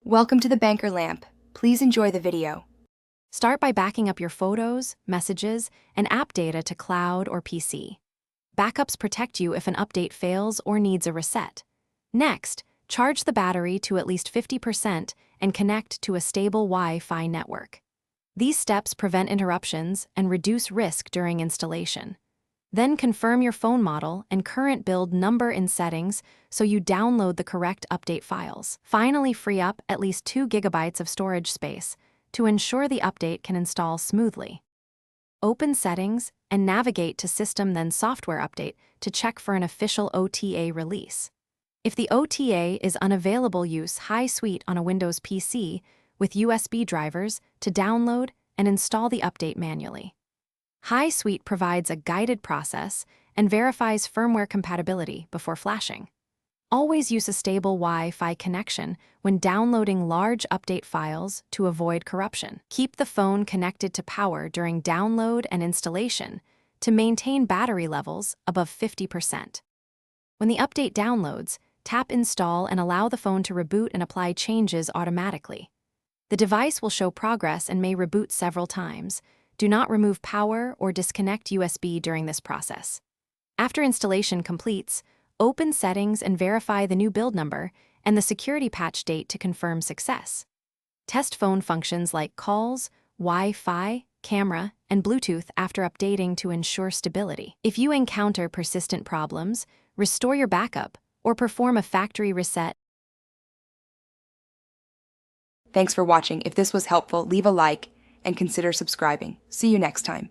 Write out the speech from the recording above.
Welcome to the Banker Lamp. Please enjoy the video. Start by backing up your photos, messages, and app data to cloud or PC. Backups protect you if an update fails or needs a reset. Next, charge the battery to at least 50% and connect to a stable Wi-Fi network. These steps prevent interruptions and reduce risk during installation. Then confirm your phone model and current build number in settings so you download the correct update files. Finally, free up at least 2 GB of storage space to ensure the update can install smoothly. Open Settings and navigate to System then Software Update to check for an official OTA release. If the OTA is unavailable, use High Suite on a Windows PC with USB drivers to download and install the update manually. High Suite provides a guided process and verifies firmware compatibility before flashing. Always use a stable Wi-Fi connection when downloading large update files to avoid corruption. Keep the phone connected to power during download and installation to maintain battery levels above 50%. When the update downloads, tap Install and allow the phone to reboot and apply changes automatically. The device will show progress and may reboot several times. Do not remove power or disconnect USB during this process. After installation completes, open Settings and verify the new build number and the security patch date to confirm success. Test phone functions like calls, Wi-Fi, camera, and Bluetooth after updating to ensure stability. If you encounter persistent problems, restore your backup or perform a factory reset. Thanks for watching. If this was helpful, leave a like and consider subscribing. See you next time.